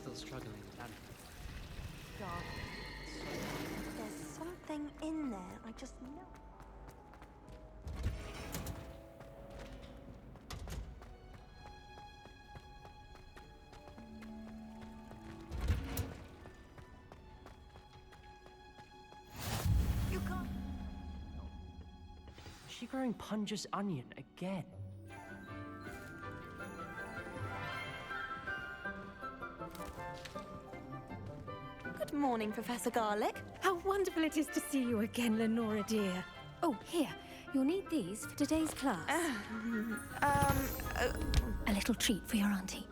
still struggling with that. God. There's something in there, I just know. You can't. Is she growing Punja's onion again? Good morning, Professor Garlic. How wonderful it is to see you again, Lenora dear. Oh, here. You'll need these for today's class. A little treat for your auntie.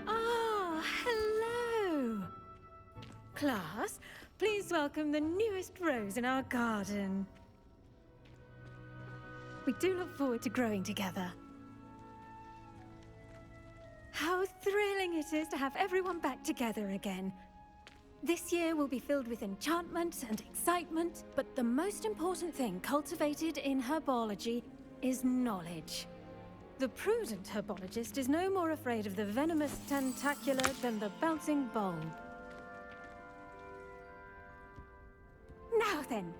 Ah, hello. Class, please welcome the newest rose in our garden. We do look forward to growing together. How thrilling it is to have everyone back together again. This year will be filled with enchantment and excitement, but the most important thing cultivated in herbology is knowledge. The prudent herbologist is no more afraid of the venomous tentacular than the bouncing bulb. Now then,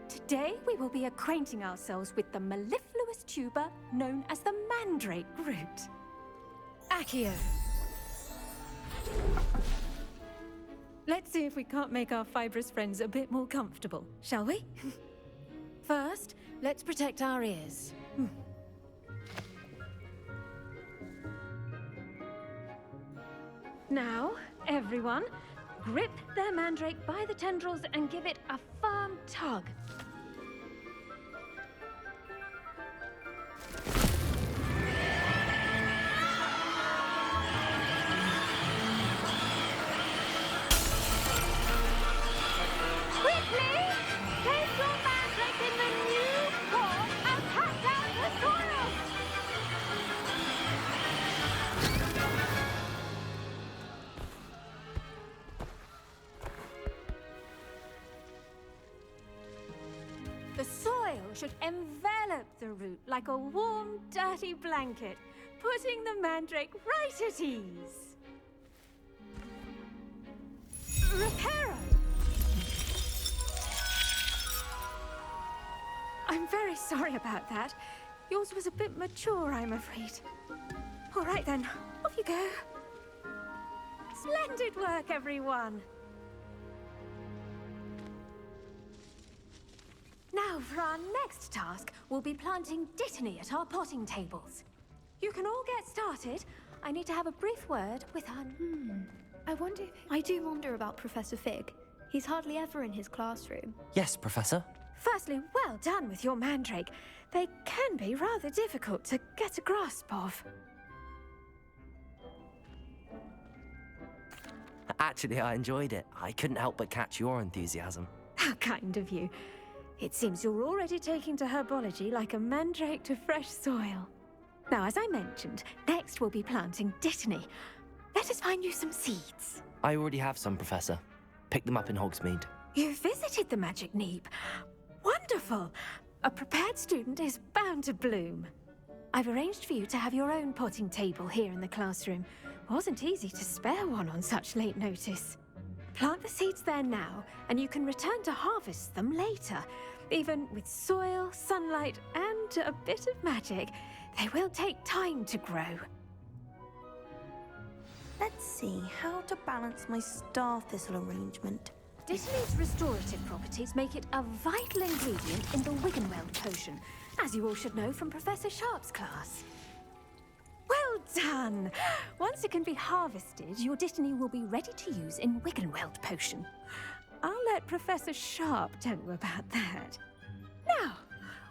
today we will be acquainting ourselves with the mellifluous tuber known as the mandrake root. Accio. Let's see if we can't make our fibrous friends a bit more comfortable, shall we? First, let's protect our ears. Now, everyone, grip their mandrake by the tendrils and give it a firm tug. Quickly! Take your mandrake in the new form and cut down the soil! The soil should envelop the root like a warm, dirty blanket, putting the mandrake right at ease. Reparo! I'm very sorry about that. Yours was a bit mature, I'm afraid. All right then, off you go. Splendid work, everyone! Now, for our next task, we'll be planting dittany at our potting tables. You can all get started. I need to have a brief word with our... I do wonder about Professor Fig. He's hardly ever in his classroom. Yes, Professor. Firstly, well done with your mandrake. They can be rather difficult to get a grasp of. Actually, I enjoyed it. I couldn't help but catch your enthusiasm. How kind of you. It seems you're already taking to herbology like a mandrake to fresh soil. Now, as I mentioned, next we'll be planting dittany. Let us find you some seeds. I already have some, Professor. Picked them up in Hogsmeade. You visited the Magic Neep. Wonderful! A prepared student is bound to bloom. I've arranged for you to have your own potting table here in the classroom. Wasn't easy to spare one on such late notice. Plant the seeds there now, and you can return to harvest them later. Even with soil, sunlight, and a bit of magic, they will take time to grow. Let's see how to balance my star thistle arrangement. Dittany's restorative properties make it a vital ingredient in the Wiggenweld potion, as you all should know from Professor Sharp's class. Well done! Once it can be harvested, your dittany will be ready to use in Wiggenweld potion. I'll let Professor Sharp tell you about that. Now,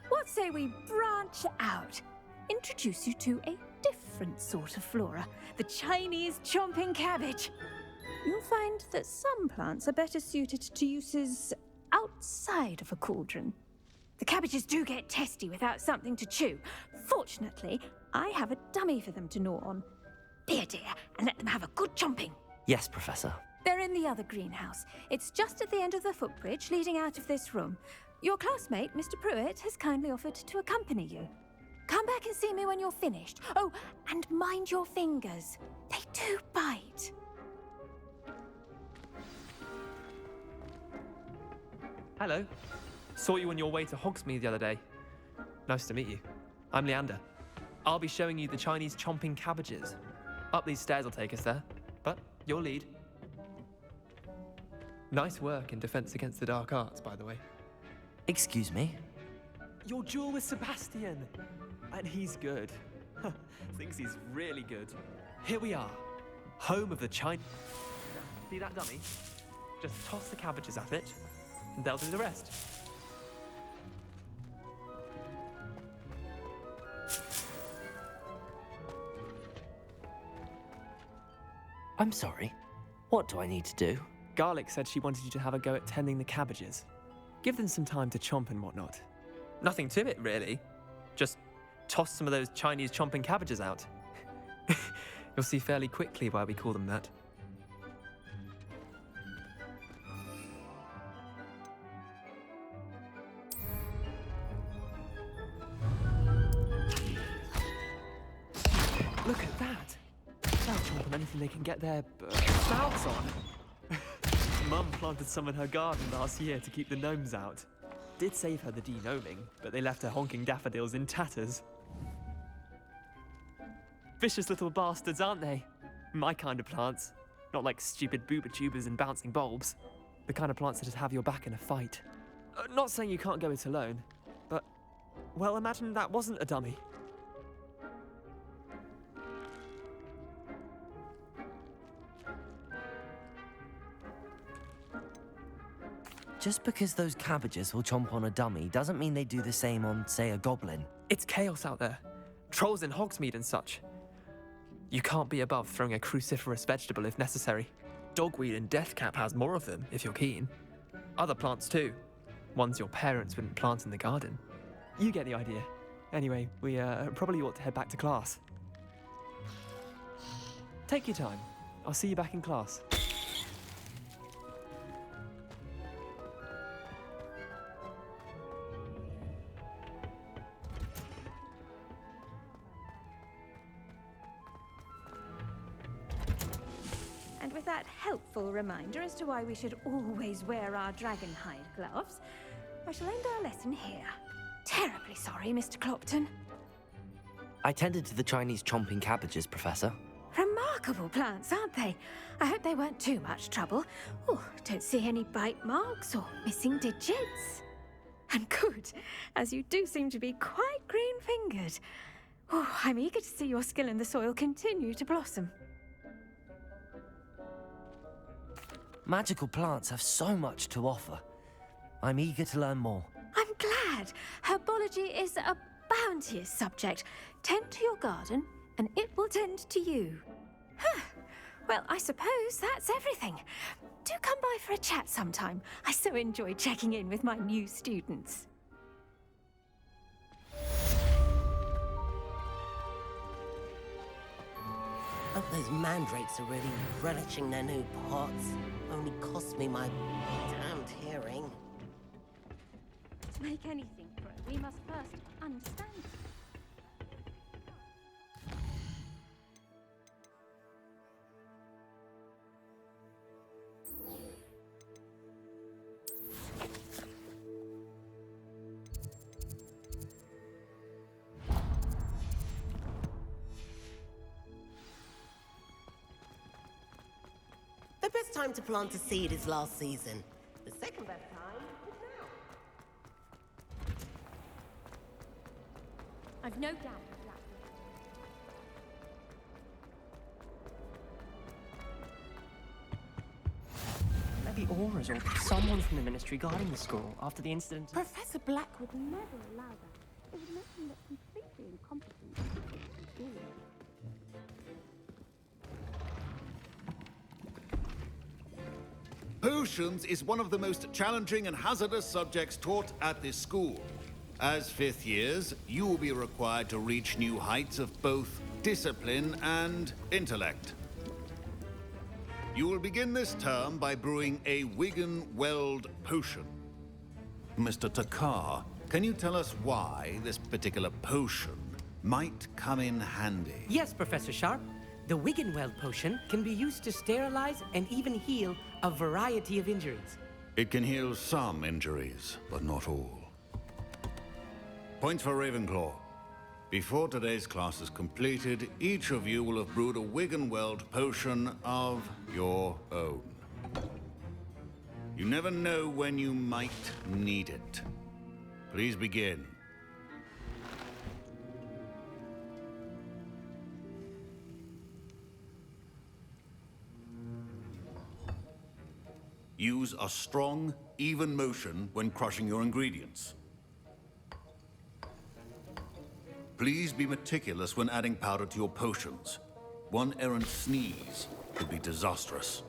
what say we branch out? Introduce you to a different sort of flora, the Chinese chomping cabbage. You'll find that some plants are better suited to uses outside of a cauldron. The cabbages do get testy without something to chew. Fortunately, I have a dummy for them to gnaw on. Be a dear and let them have a good chomping. Yes, Professor. They're in the other greenhouse. It's just at the end of the footbridge leading out of this room. Your classmate, Mr. Pruitt, has kindly offered to accompany you. Come back and see me when you're finished. Oh, and mind your fingers. They do bite. Hello. Saw you on your way to Hogsmeade the other day. Nice to meet you. I'm Leander. I'll be showing you the Chinese chomping cabbages. Up these stairs will take us there, but your lead. Nice work in Defense Against the Dark Arts, by the way. Excuse me? Your duel with Sebastian! And he's good. Thinks he's really good. Here we are, home of the China. See that dummy? Just toss the cabbages at it, and they'll do the rest. I'm sorry. What do I need to do? Garlic said she wanted you to have a go at tending the cabbages. Give them some time to chomp and whatnot. Nothing to it, really. Just toss some of those Chinese chomping cabbages out. You'll see fairly quickly why we call them that. Look at that! They'll chomp on anything they can get their mouths on. Mum planted some in her garden last year to keep the gnomes out. Did save her the de-gnoming, but they left her honking daffodils in tatters. Vicious little bastards, aren't they? My kind of plants. Not like stupid booba tubers and bouncing bulbs. The kind of plants that just have your back in a fight. Not saying you can't go it alone, but, well, imagine that wasn't a dummy. Just because those cabbages will chomp on a dummy doesn't mean they do the same on, say, a goblin. It's chaos out there. Trolls in Hogsmeade and such. You can't be above throwing a cruciferous vegetable if necessary. Dogweed and deathcap has more of them, if you're keen. Other plants too. Ones your parents wouldn't plant in the garden. You get the idea. Anyway, we probably ought to head back to class. Take your time. I'll see you back in class. And with that helpful reminder as to why we should always wear our dragonhide gloves, I shall end our lesson here. Terribly sorry, Mr. Clopton. I tended to the Chinese chomping cabbages, Professor. Remarkable plants, aren't they? I hope they weren't too much trouble. Oh, don't see any bite marks or missing digits. And good, as you do seem to be quite green-fingered. Oh, I'm eager to see your skill in the soil continue to blossom. Magical plants have so much to offer. I'm eager to learn more. I'm glad. Herbology is a bounteous subject. Tend to your garden, and it will tend to you. Huh. Well, I suppose that's everything. Do come by for a chat sometime. I so enjoy checking in with my new students. Hope those mandrakes are really relishing their new pots. Only cost me my damned hearing. To make anything grow, we must first understand it. The best time to plant a seed is last season. The second best time is now. I've no doubt of that. Maybe Aura's or someone from the ministry guarding the school after the incident. Professor Black would never allow that. It would make him look completely incompetent. Potions is one of the most challenging and hazardous subjects taught at this school. As fifth years, you will be required to reach new heights of both discipline and intellect. You will begin this term by brewing a Wigan-Weld potion. Mr. Takar, can you tell us why this particular potion might come in handy. Yes, Professor Sharp. The Wiggenweld potion can be used to sterilize and even heal a variety of injuries. It can heal some injuries, but not all. Points for Ravenclaw. Before today's class is completed, each of you will have brewed a Wiggenweld potion of your own. You never know when you might need it. Please begin. Use a strong, even motion when crushing your ingredients. Please be meticulous when adding powder to your potions. One errant sneeze could be disastrous.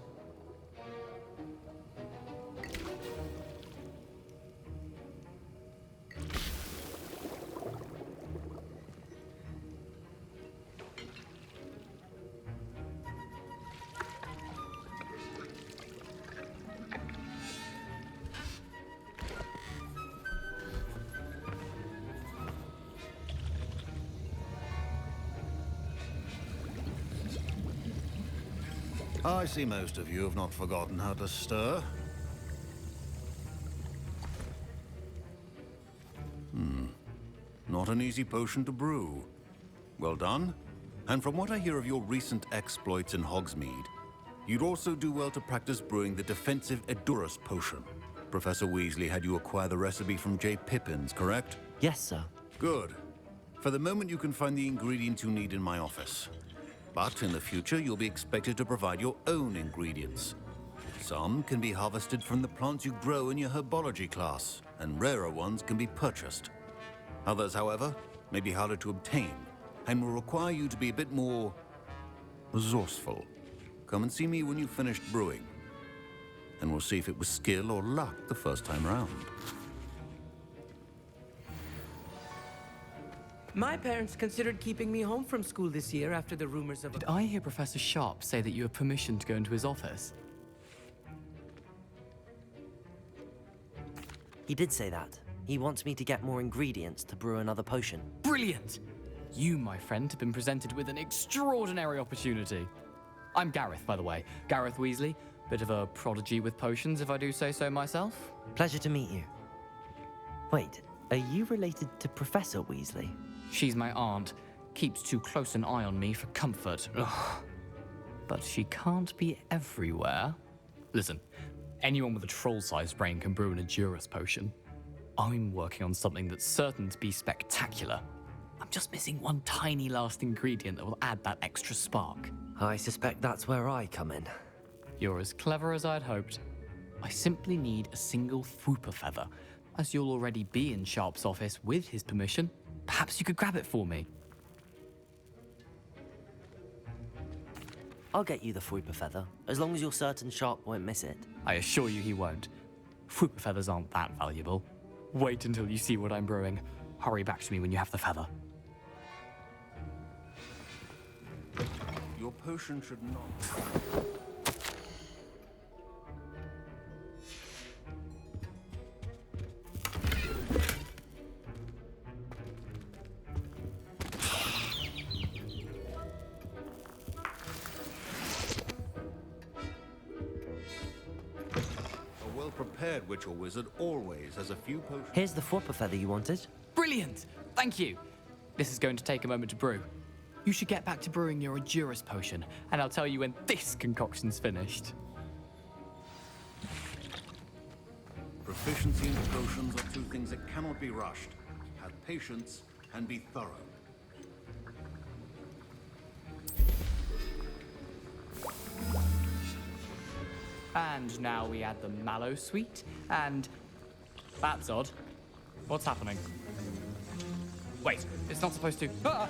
I see most of you have not forgotten how to stir. Not an easy potion to brew. Well done. And from what I hear of your recent exploits in Hogsmeade, you'd also do well to practice brewing the defensive Edurus potion. Professor Weasley had you acquire the recipe from J. Pippin's, correct? Yes, sir. Good. For the moment, you can find the ingredients you need in my office. But in the future, you'll be expected to provide your own ingredients. Some can be harvested from the plants you grow in your herbology class, and rarer ones can be purchased. Others, however, may be harder to obtain, and will require you to be a bit more resourceful. Come and see me when you've finished brewing, and we'll see if it was skill or luck the first time round. My parents considered keeping me home from school this year after the rumors of... Did I hear Professor Sharp say that you have permission to go into his office? He did say that. He wants me to get more ingredients to brew another potion. Brilliant! You, my friend, have been presented with an extraordinary opportunity. I'm Gareth, by the way. Gareth Weasley. Bit of a prodigy with potions, if I do say so myself. Pleasure to meet you. Wait, are you related to Professor Weasley? She's my aunt. Keeps too close an eye on me for comfort. Ugh. But she can't be everywhere. Listen, anyone with a troll-sized brain can brew an Edurus potion. I'm working on something that's certain to be spectacular. I'm just missing one tiny last ingredient that will add that extra spark. I suspect that's where I come in. You're as clever as I'd hoped. I simply need a single Fwooper feather. As you'll already be in Sharp's office with his permission, perhaps you could grab it for me. I'll get you the Fwooper feather, as long as you're certain Sharp won't miss it. I assure you he won't. Fwooper feathers aren't that valuable. Wait until you see what I'm brewing. Hurry back to me when you have the feather. Your potion should not... Prepared witch or wizard always has a few potions. Here's the Fwooper feather you wanted. Brilliant! Thank you! This is going to take a moment to brew. You should get back to brewing your Edurus potion, and I'll tell you when this concoction's finished. Proficiency in potions are two things that cannot be rushed. Have patience and be thorough. And now we add the mallow sweet, and... That's odd. What's happening? Wait, it's not supposed to... Ah!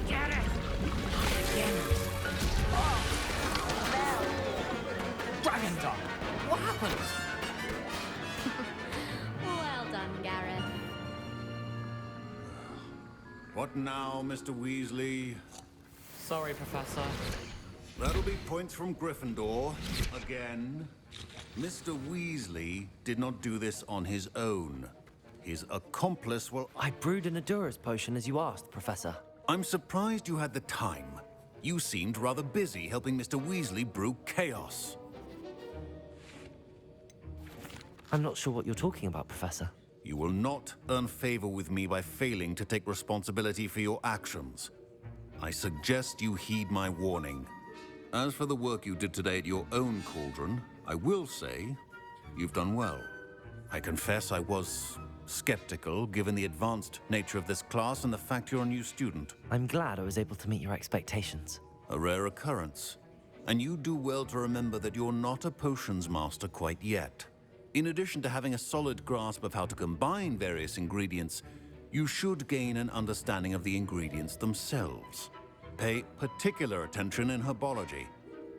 Get it! Dragon Dung! What happened? Well done, Gareth. What now, Mr. Weasley? Sorry, Professor. That'll be points from Gryffindor. Again. Mr. Weasley did not do this on his own. his accomplice will... I brewed an Adura's potion as you asked, Professor. I'm surprised you had the time. You seemed rather busy helping Mr. Weasley brew chaos. I'm not sure what you're talking about, Professor. You will not earn favor with me by failing to take responsibility for your actions. I suggest you heed my warning. As for the work you did today at your own cauldron, I will say you've done well. I confess I was skeptical, given the advanced nature of this class and the fact you're a new student. I'm glad I was able to meet your expectations. A rare occurrence. And you do well to remember that you're not a potions master quite yet. In addition to having a solid grasp of how to combine various ingredients, you should gain an understanding of the ingredients themselves. Pay particular attention in herbology.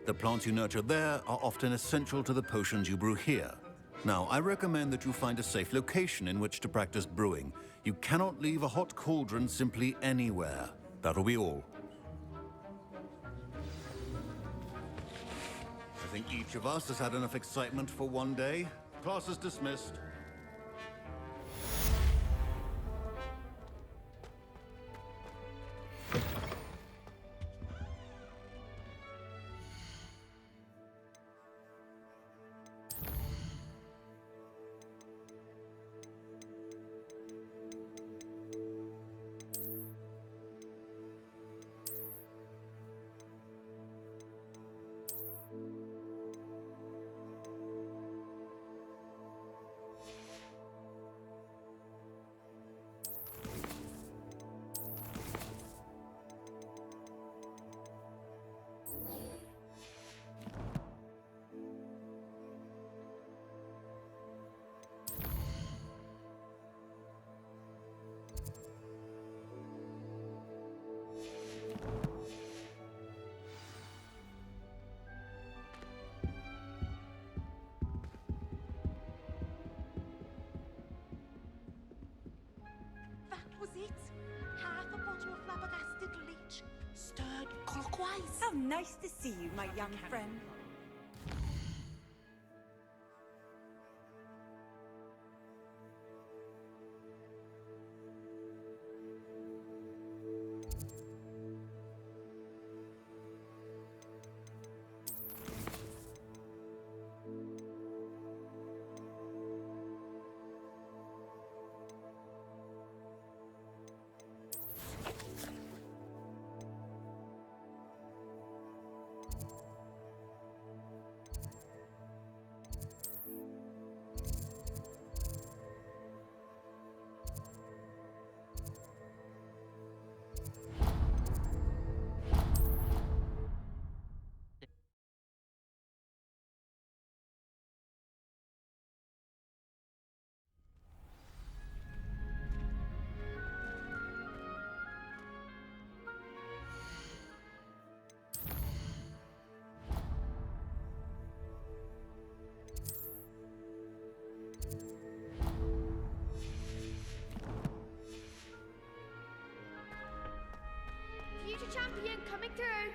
The plants you nurture there are often essential to the potions you brew here. Now, I recommend that you find a safe location in which to practice brewing. You cannot leave a hot cauldron simply anywhere. That'll be all. I think each of us has had enough excitement for one day. Class is dismissed. Was it? Half a bottle of flabbergasted leech, stirred clockwise. How nice to see you, my young friend. Future champion coming through.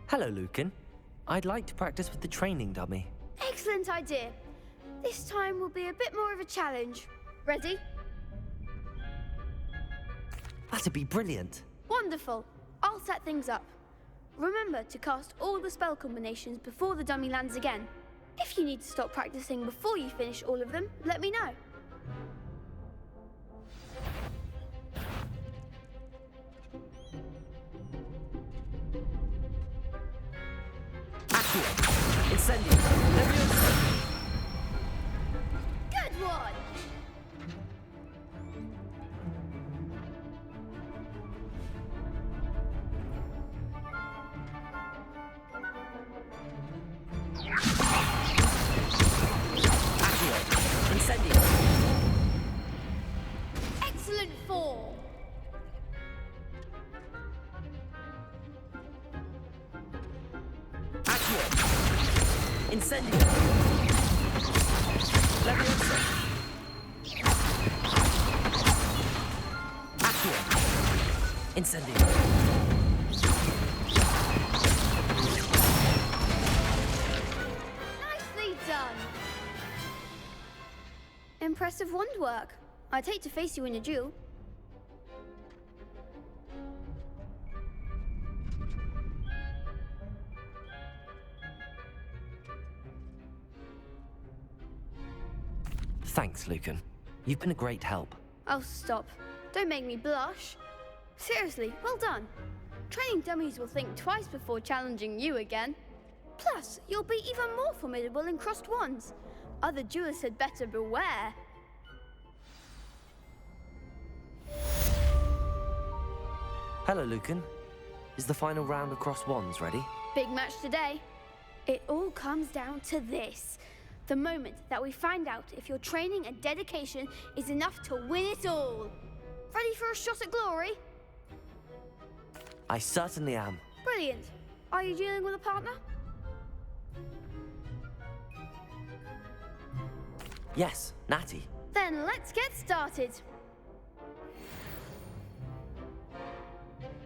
Hello, Lucan. I'd like to practice with the training dummy. Excellent idea. This time will be a bit more of a challenge. Ready? That'd be brilliant. Wonderful. I'll set things up. Remember to cast all the spell combinations before the dummy lands again. If you need to stop practicing before you finish all of them, let me know. Incendio. Good one! Incendio. Excellent! excellent form. Accio! Incendio! Leviosa! Accio! Incendio! Nicely done. Impressive wand work. I'd hate to face you in a duel. Thanks, Lucan. You've been a great help. Oh, stop. Don't make me blush. Seriously, well done. Training dummies will think twice before challenging you again. Plus, you'll be even more formidable in crossed wands. Other duelists had better beware. Hello, Lucan. Is the final round of cross wands ready? Big match today. It all comes down to this. The moment that we find out if your training and dedication is enough to win it all. Ready for a shot at glory? I certainly am. Brilliant. Are you dealing with a partner? Yes, Natty. Then let's get started.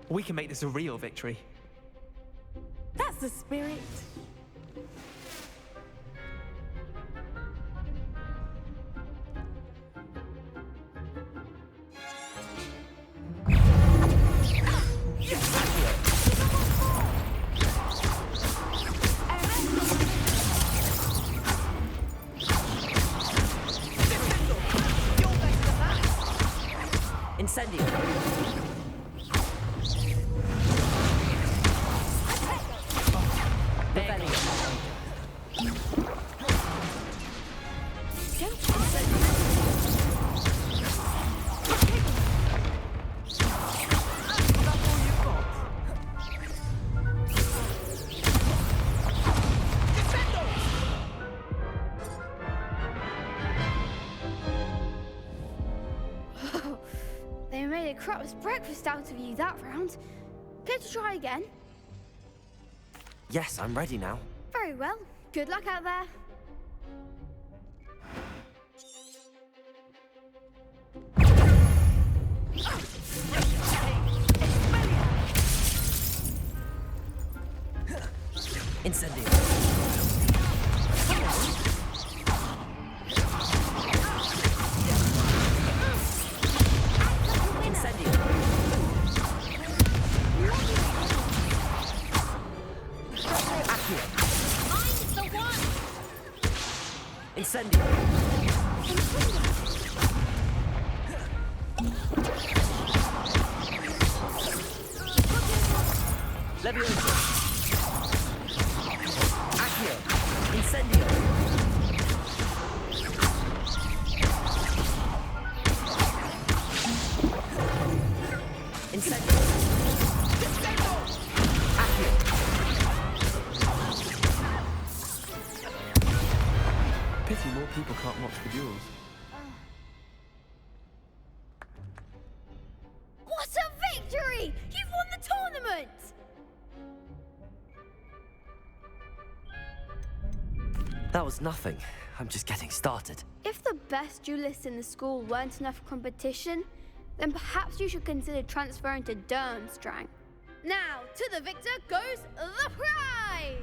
We can make this a real victory. That's the spirit. Incendio! They made a crap's breakfast out of you that round. Care to try again? Yes, I'm ready now. Very well. Good luck out there. Incendio! Incendio! Accio! I'm the one! Incendio! Leviosa! Accio! Incendio! Incendio! Accio! Pity more people can't watch the duels. What a victory! You've won the tournament! That was nothing. I'm just getting started. If the best duelists in the school weren't enough for competition, then perhaps you should consider transferring to Durmstrang. Now, to the victor goes the prize!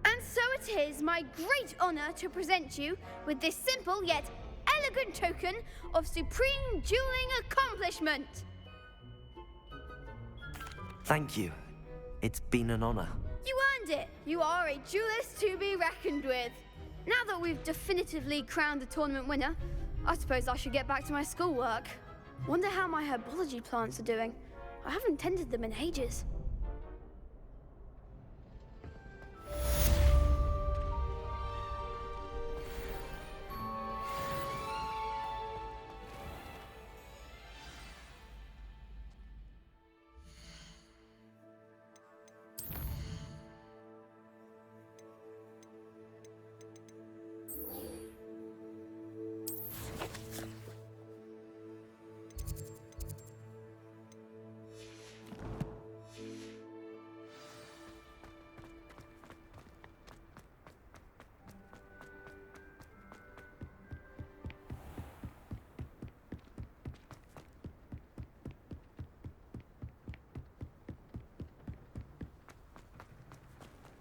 And so it is my great honor to present you with this simple yet elegant token of supreme dueling accomplishment. Thank you. It's been an honor. You earned it. You are a duelist to be reckoned with. Now that we've definitively crowned the tournament winner, I suppose I should get back to my schoolwork. Wonder how my herbology plants are doing. I haven't tended them in ages.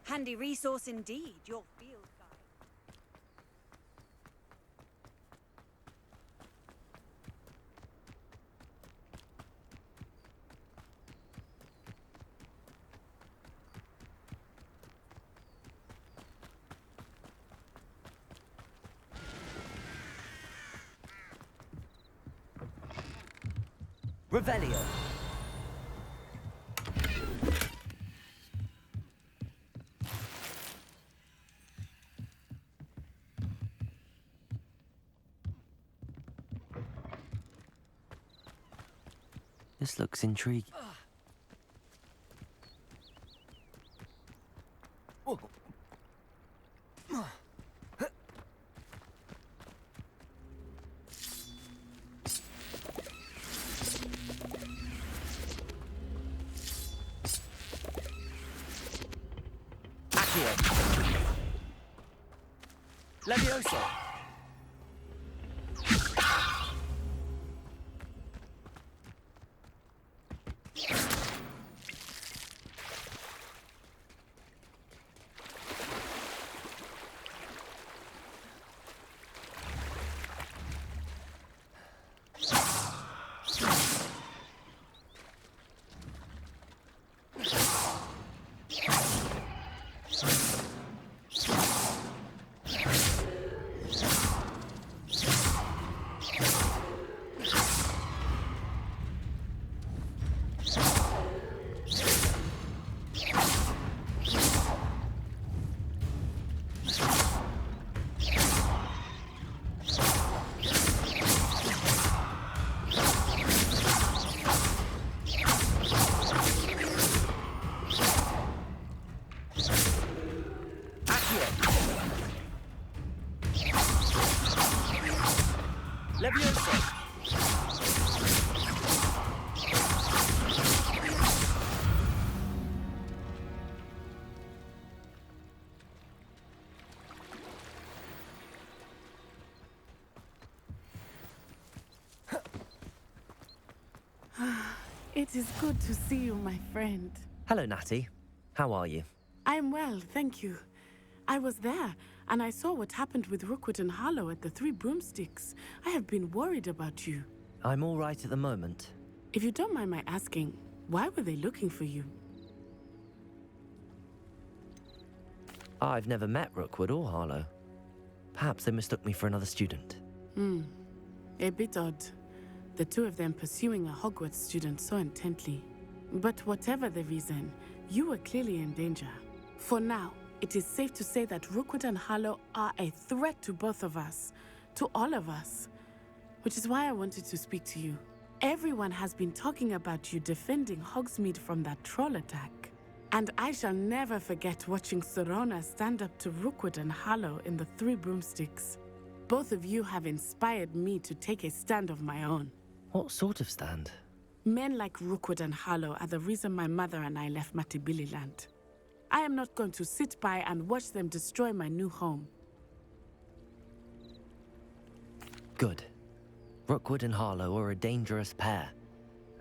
Handy resource indeed, your field guide. Revelio. This looks intriguing. Levioso. Levioso. It is good to see you, my friend. Hello, Natty. How are you? I am well, thank you. I was there, and I saw what happened with Rookwood and Harlow at the Three Broomsticks. I have been worried about you. I'm all right at the moment. If you don't mind my asking, why were they looking for you? I've never met Rookwood or Harlow. Perhaps they mistook me for another student. A bit odd. The two of them pursuing a Hogwarts student so intently. But whatever the reason, you were clearly in danger. For now, it is safe to say that Rookwood and Harlow are a threat to both of us, to all of us. Which is why I wanted to speak to you. Everyone has been talking about you defending Hogsmeade from that troll attack. And I shall never forget watching Sorona stand up to Rookwood and Harlow in the Three Broomsticks. Both of you have inspired me to take a stand of my own. What sort of stand? Men like Rookwood and Harlow are the reason my mother and I left Matibili land. I am not going to sit by and watch them destroy my new home. Good. Rookwood and Harlow are a dangerous pair.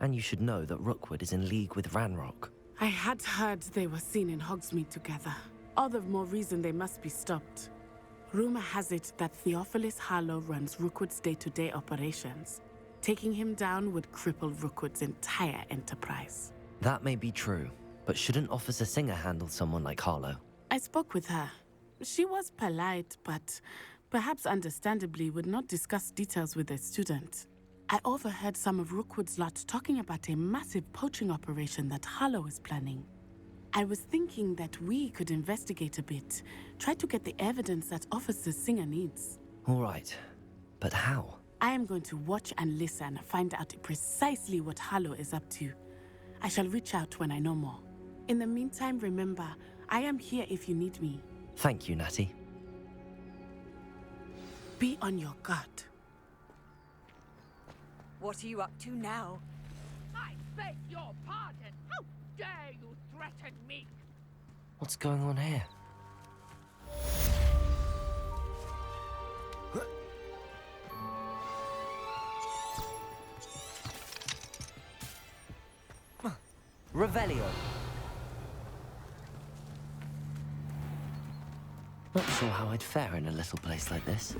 And you should know that Rookwood is in league with Ranrock. I had heard they were seen in Hogsmeade together. All the more reason they must be stopped. Rumor has it that Theophilus Harlow runs Rookwood's day-to-day operations. Taking him down would cripple Rookwood's entire enterprise. That may be true, but shouldn't Officer Singer handle someone like Harlow? I spoke with her. She was polite, but perhaps understandably would not discuss details with a student. I overheard some of Rookwood's lot talking about a massive poaching operation that Harlow is planning. I was thinking that we could investigate a bit, try to get the evidence that Officer Singer needs. All right, but how? I am going to watch and listen, find out precisely what Harlow is up to. I shall reach out when I know more. In the meantime, remember, I am here if you need me. Thank you, Natty. Be on your guard. What are you up to now? I beg your pardon. How dare you threaten me? What's going on here? Revelio. Not sure how I'd fare in a little place like this.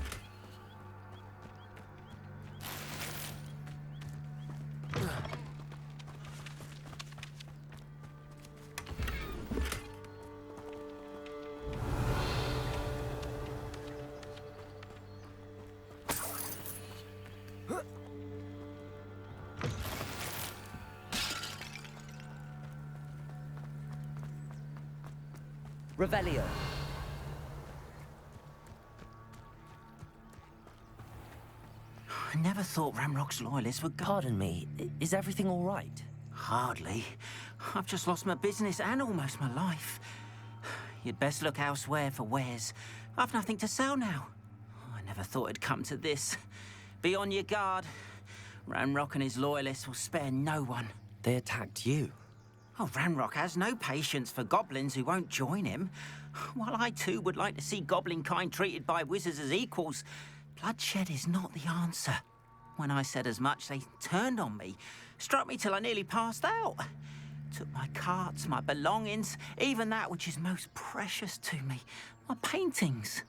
Revelio. I never thought Ramrock's loyalists would go. Pardon me, is everything all right? Hardly. I've just lost my business and almost my life. You'd best look elsewhere for wares. I've nothing to sell now. I never thought it'd come to this. Be on your guard. Ramrock and his loyalists will spare no one. They attacked you. Oh, Ramrock has no patience for goblins who won't join him. While I too would like to see goblin kind treated by wizards as equals, bloodshed is not the answer. When I said as much, they turned on me, struck me till I nearly passed out. Took my carts, my belongings, even that which is most precious to me, my paintings.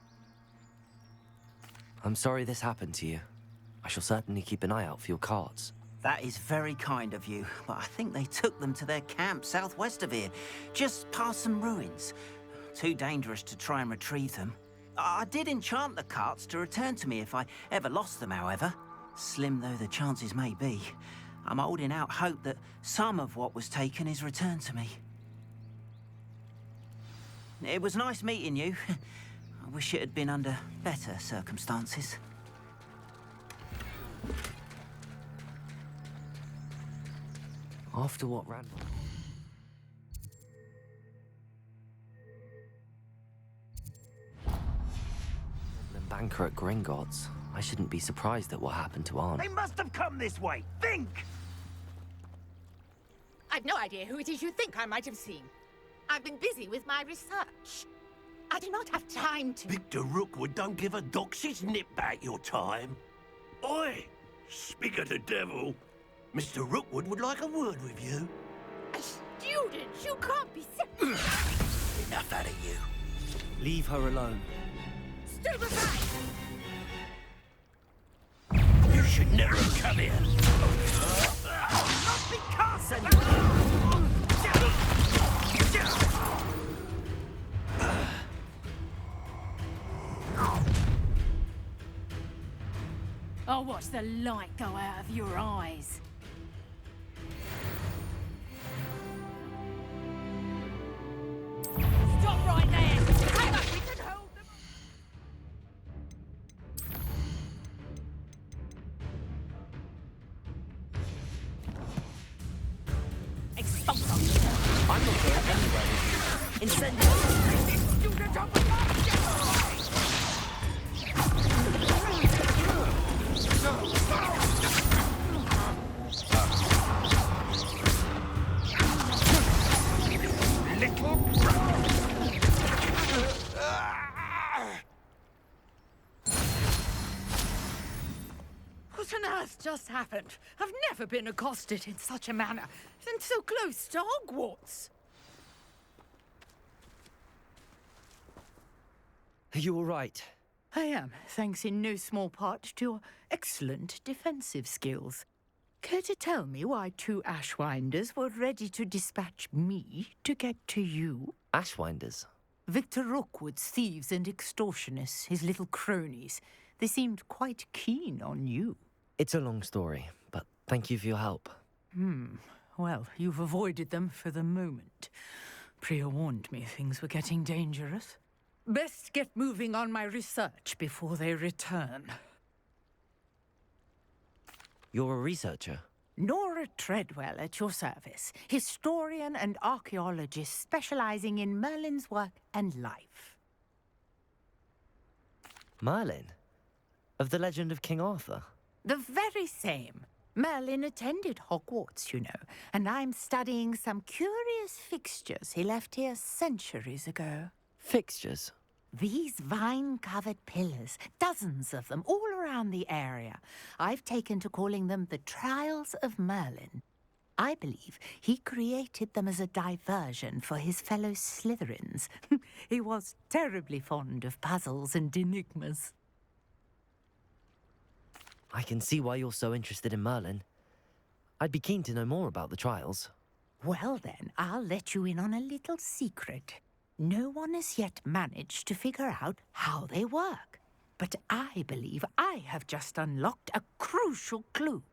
I'm sorry this happened to you. I shall certainly keep an eye out for your carts. That is very kind of you, but I think they took them to their camp southwest of here, just past some ruins. Too dangerous to try and retrieve them. I did enchant the carts to return to me if I ever lost them, however. Slim though the chances may be, I'm holding out hope that some of what was taken is returned to me. It was nice meeting you. I wish it had been under better circumstances. After what ran... Goblin banker at Gringotts. I shouldn't be surprised at what happened to Arn. They must have come this way. Think! I've no idea who it is you think I might have seen. I've been busy with my research. I do not have time to... Victor Rookwood don't give a doxy's nip back your time. Oi! Speak of the devil. Mr. Rookwood would like a word with you. A student? You can't be... Enough out of you. Leave her alone. Stupefy! You should never have come here. Not because... I'll watch the light go out of your eyes. Stop right there! Hang on, we can hold them. Expulso! I'm not going anywhere with you. Incendio! Student of the Little brother. What on earth just happened? I've never been accosted in such a manner, and so close to Hogwarts. Are you all right? I am, thanks in no small part to your excellent defensive skills. Care to tell me why two Ashwinders were ready to dispatch me to get to you? Ashwinders? Victor Rookwood's thieves and extortionists, his little cronies. They seemed quite keen on you. It's a long story, but thank you for your help. Well, you've avoided them for the moment. Priya warned me things were getting dangerous. Best get moving on my research before they return. You're a researcher? Nora Treadwell at your service, historian and archaeologist specializing in Merlin's work and life. Merlin? Of the legend of King Arthur? The very same. Merlin attended Hogwarts, you know, and I'm studying some curious fixtures he left here centuries ago. Fixtures? These vine-covered pillars, dozens of them, all around the area. I've taken to calling them the Trials of Merlin. I believe he created them as a diversion for his fellow Slytherins. He was terribly fond of puzzles and enigmas. I can see why you're so interested in Merlin. I'd be keen to know more about the trials. Well then, I'll let you in on a little secret. No one has yet managed to figure out how they work. But I believe I have just unlocked a crucial clue.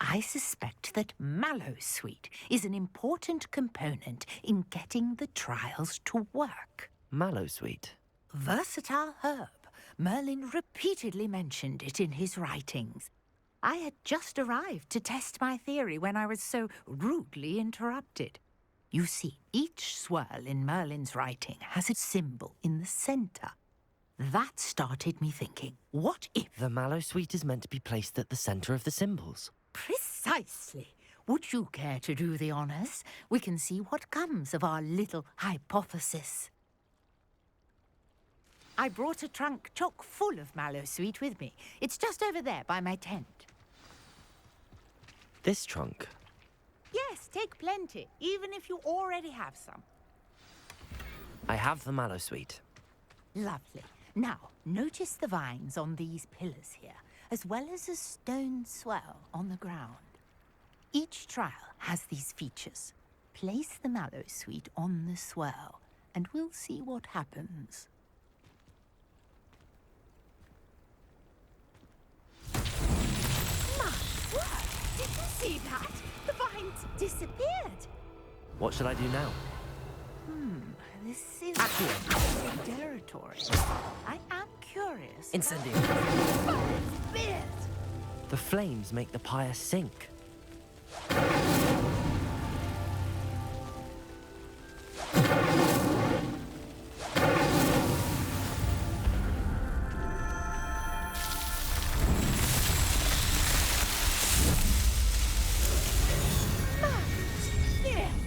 I suspect that Mallowsweet is an important component in getting the trials to work. Mallowsweet? Versatile herb. Merlin repeatedly mentioned it in his writings. I had just arrived to test my theory when I was so rudely interrupted. You see, each swirl in Merlin's writing has a symbol in the center. That started me thinking, what if... The Mallowsweet is meant to be placed at the center of the symbols. Precisely. Would you care to do the honors? We can see what comes of our little hypothesis. I brought a trunk chock full of Mallowsweet with me. It's just over there by my tent. This trunk? Yes, take plenty, even if you already have some. I have the Mallowsweet. Lovely. Now, notice the vines on these pillars here, as well as a stone swell on the ground. Each trial has these features. Place the Mallowsweet on the swell, and we'll see what happens. My word! Did you see that? The vines disappeared. What should I do now? This is territory. I am curious. Incendio. Beard! The flames make the pyre sink.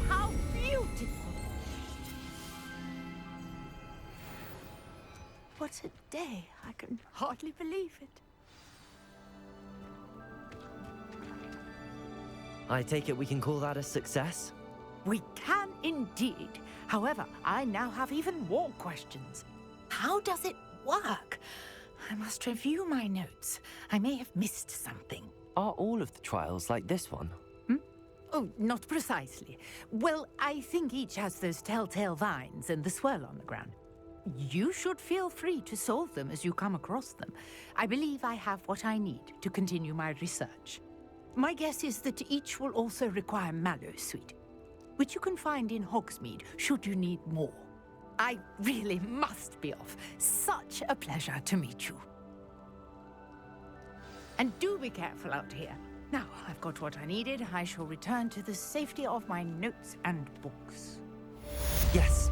How beautiful! What a day! I can hardly believe it. I take it we can call that a success? We can indeed. However, I now have even more questions. How does it work? I must review my notes. I may have missed something. Are all of the trials like this one? Oh, not precisely. Well, I think each has those telltale vines and the swirl on the ground. You should feel free to solve them as you come across them. I believe I have what I need to continue my research. My guess is that each will also require Mallowsweet, which you can find in Hogsmeade should you need more. I really must be off. Such a pleasure to meet you. And do be careful out here. Now, I've got what I needed. I shall return to the safety of my notes and books. Yes.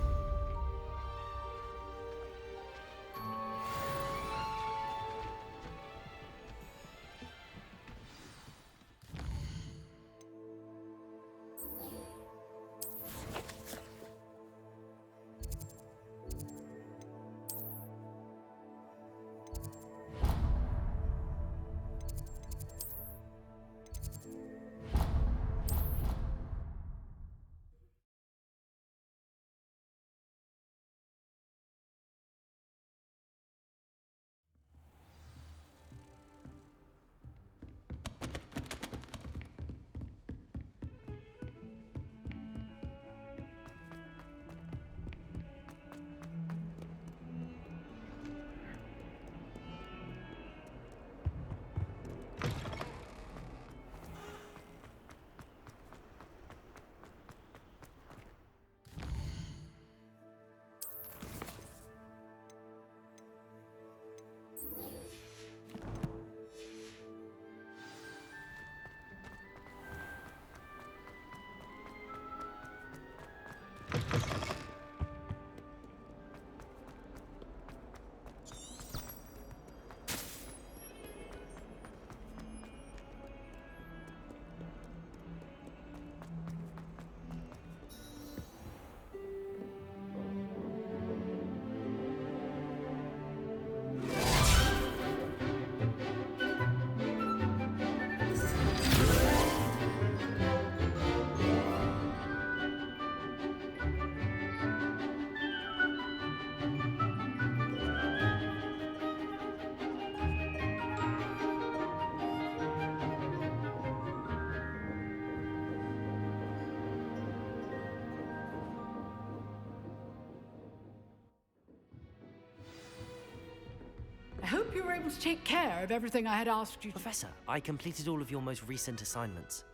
able to take care of everything I had asked you to? Professor, I completed all of your most recent assignments.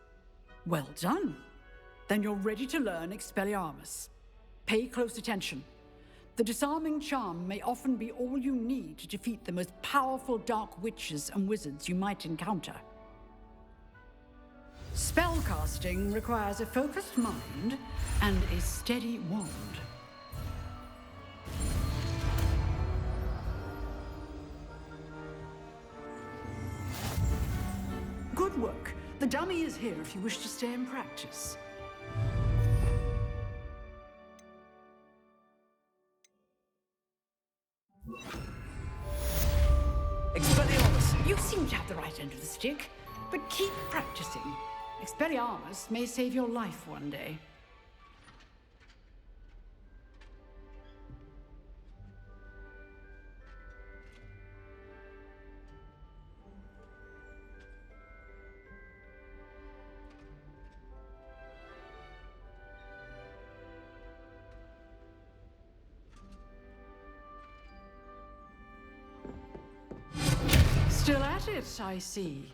Well done. Then you're ready to learn Expelliarmus. Pay close attention. The disarming charm may often be all you need to defeat the most powerful dark witches and wizards you might encounter. Spellcasting requires a focused mind and a steady wand. Good work. The dummy is here if you wish to stay and practice. Expelliarmus! You seem to have the right end of the stick, but keep practicing. Expelliarmus may save your life one day. Still at it, I see.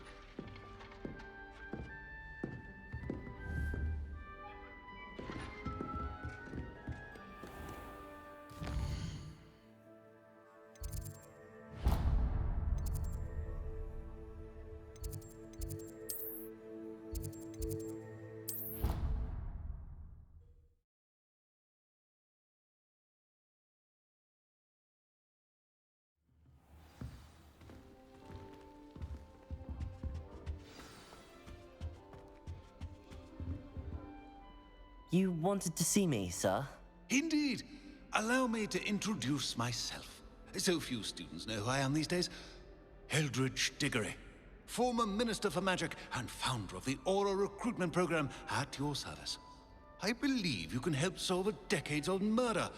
You wanted to see me, sir? Indeed. Allow me to introduce myself. So few students know who I am these days. Eldridge Diggory, former Minister for Magic and founder of the Aura Recruitment Program at your service. I believe you can help solve a decades-old murder,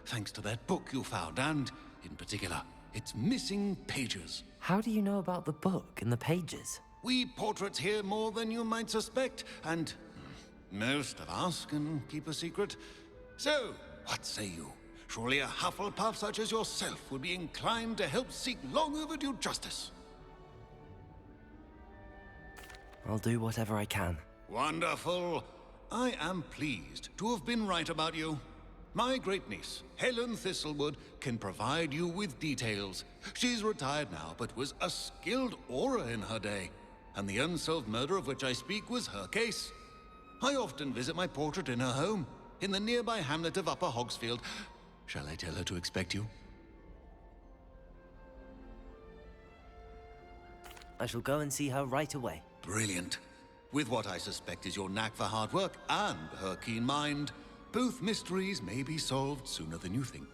thanks to that book you found, and, in particular, its missing pages. How do you know about the book and the pages? We portraits hear more than you might suspect, and most of us can keep a secret. So, what say you? Surely a Hufflepuff such as yourself would be inclined to help seek long overdue justice. I'll do whatever I can. Wonderful. I am pleased to have been right about you. My great-niece, Helen Thistlewood, can provide you with details. She's retired now, but was a skilled aura in her day. And the unsolved murder of which I speak was her case. I often visit my portrait in her home, in the nearby hamlet of Upper Hogsfield. Shall I tell her to expect you? I shall go and see her right away. Brilliant. With what I suspect is your knack for hard work and her keen mind, both mysteries may be solved sooner than you think.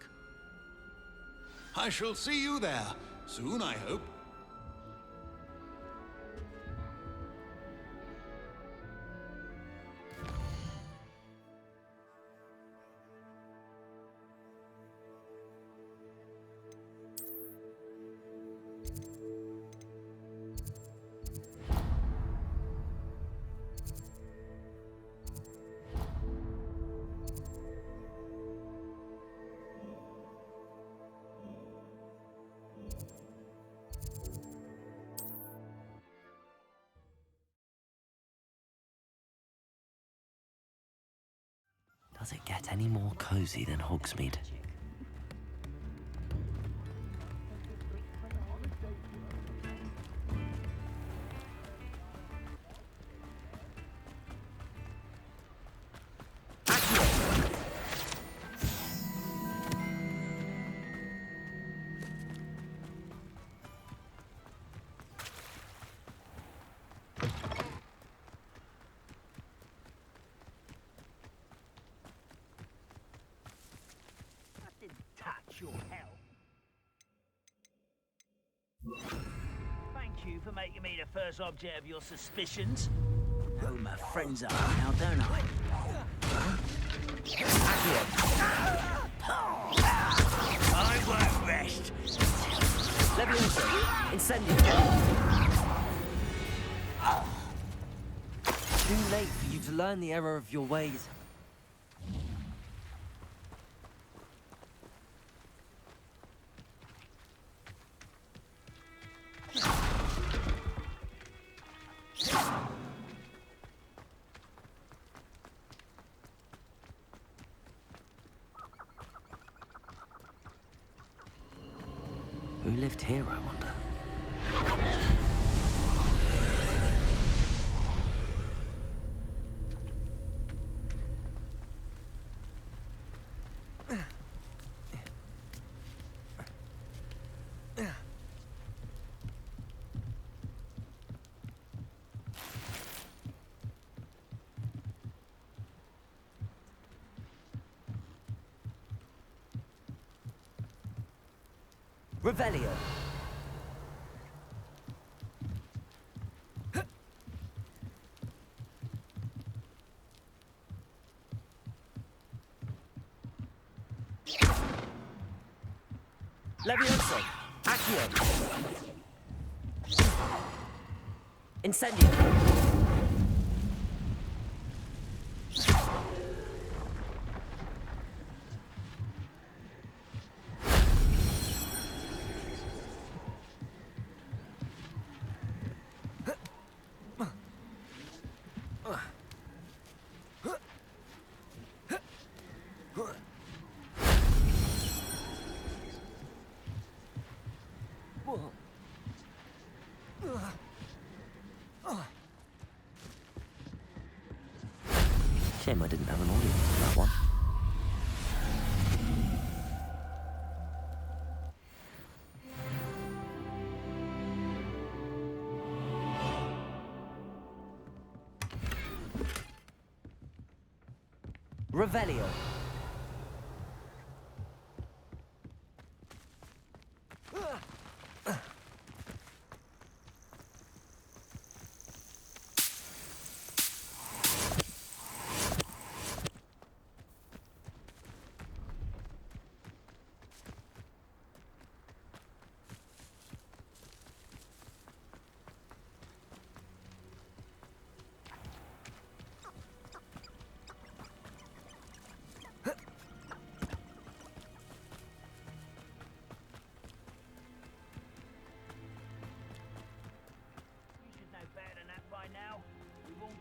I shall see you there, soon I hope. Does it get any more cozy than Hogsmeade? Your help. Thank you for making me the first object of your suspicions. Know my friends are now, don't I? I won't rest. Levioso! Incendio! Too late for you to learn the error of your ways. lived here, I wonder? Revelio. Levioso. Accio. Incendio. Shame I didn't have an audience for that one. Revelio.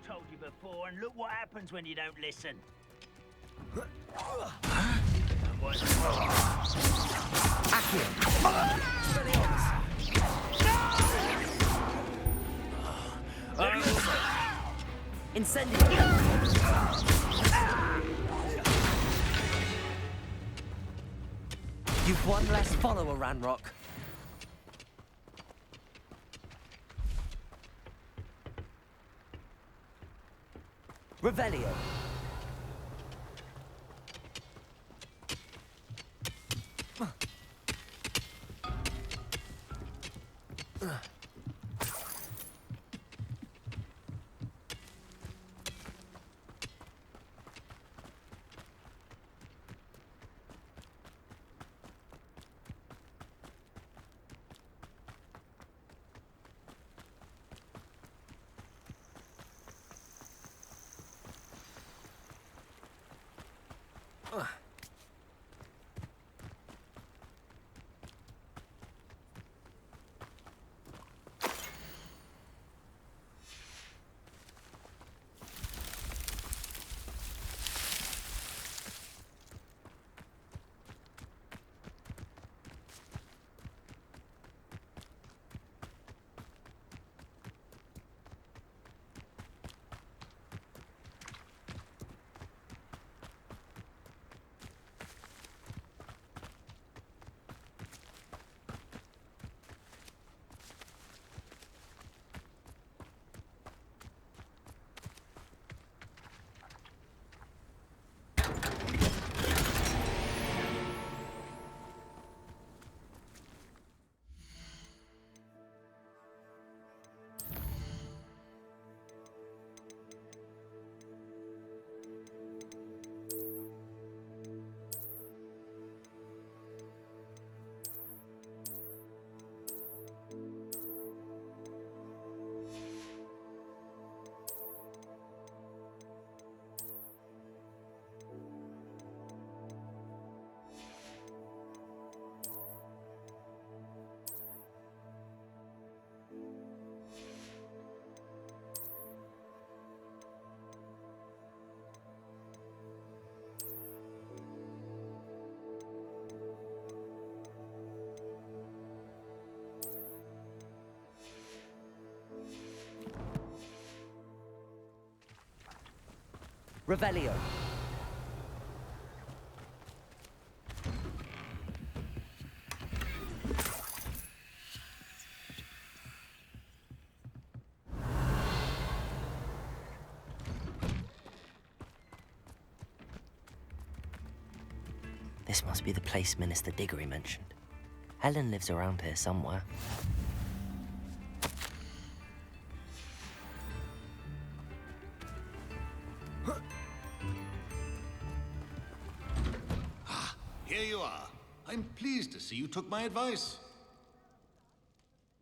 Told you before, and look what happens when you don't listen. Incendio. You've one less follower, Ranrock. Revelio. Revelio. This must be the place Minister Diggory mentioned. Helen lives around here somewhere. Here you are. I'm pleased to see you took my advice.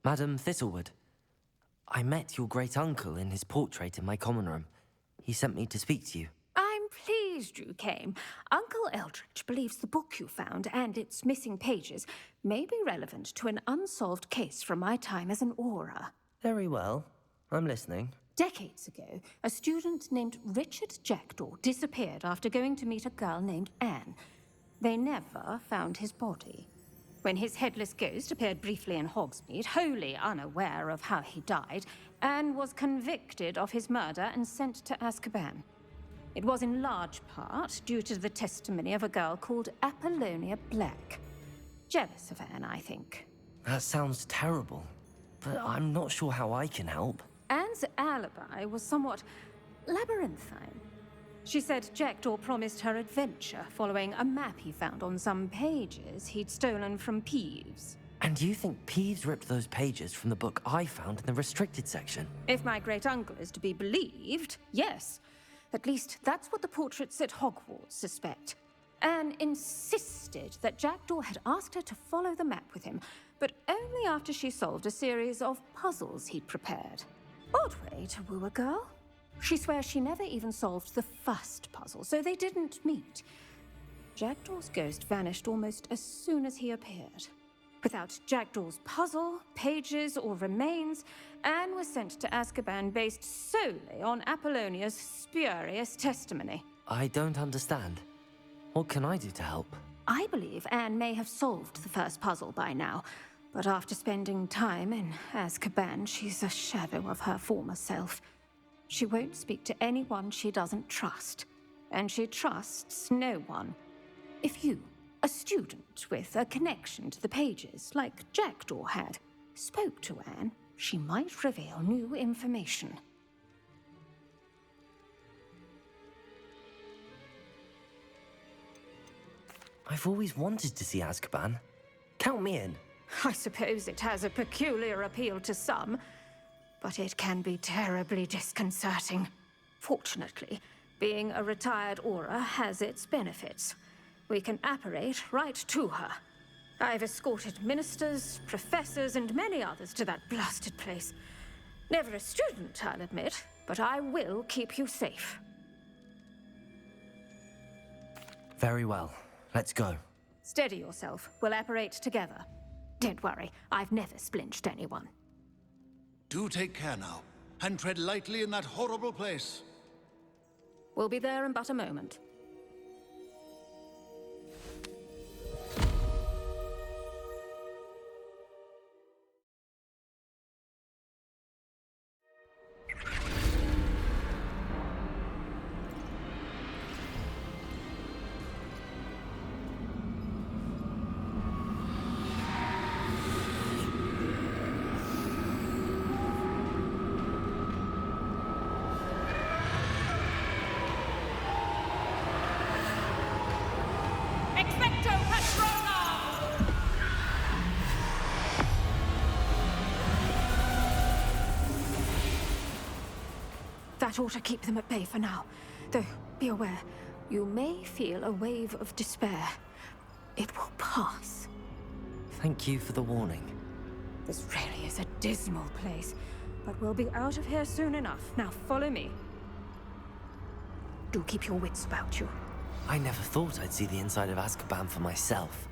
Madam Thistlewood, I met your great-uncle in his portrait in my common room. He sent me to speak to you. I'm pleased you came. Uncle Eldridge believes the book you found and its missing pages may be relevant to an unsolved case from my time as an aura. Very well. I'm listening. Decades ago, a student named Richard Jackdaw disappeared after going to meet a girl named Anne. They never found his body. When his headless ghost appeared briefly in Hogsmeade, wholly unaware of how he died, Anne was convicted of his murder and sent to Azkaban. It was in large part due to the testimony of a girl called Apollonia Black. Jealous of Anne, I think. That sounds terrible, but I'm not sure how I can help. Anne's alibi was somewhat labyrinthine. She said Jackdaw promised her adventure following a map he found on some pages he'd stolen from Peeves. And you think Peeves ripped those pages from the book I found in the restricted section? If my great-uncle is to be believed, yes. At least that's what the portraits at Hogwarts suspect. Anne insisted that Jackdaw had asked her to follow the map with him, but only after she solved a series of puzzles he'd prepared. Odd way to woo a girl. She swears she never even solved the first puzzle, so they didn't meet. Jackdaw's ghost vanished almost as soon as he appeared. Without Jackdaw's puzzle, pages, or remains, Anne was sent to Azkaban based solely on Apollonia's spurious testimony. I don't understand. What can I do to help? I believe Anne may have solved the first puzzle by now, but after spending time in Azkaban, she's a shadow of her former self. She won't speak to anyone she doesn't trust, and she trusts no one. If you, a student with a connection to the pages, like Jackdaw had, spoke to Anne, she might reveal new information. I've always wanted to see Azkaban. Count me in. I suppose it has a peculiar appeal to some, but it can be terribly disconcerting. Fortunately, being a retired aura has its benefits. We can apparate right to her. I've escorted ministers, professors, and many others to that blasted place. Never a student, I'll admit, but I will keep you safe. Very well. Let's go. Steady yourself. We'll apparate together. Don't worry, I've never splinched anyone. Do take care now, and tread lightly in that horrible place. We'll be there in but a moment. That ought to keep them at bay for now. Though, be aware, you may feel a wave of despair. It will pass. Thank you for the warning. This really is a dismal place, but we'll be out of here soon enough. Now follow me. Do keep your wits about you. I never thought I'd see the inside of Azkaban for myself.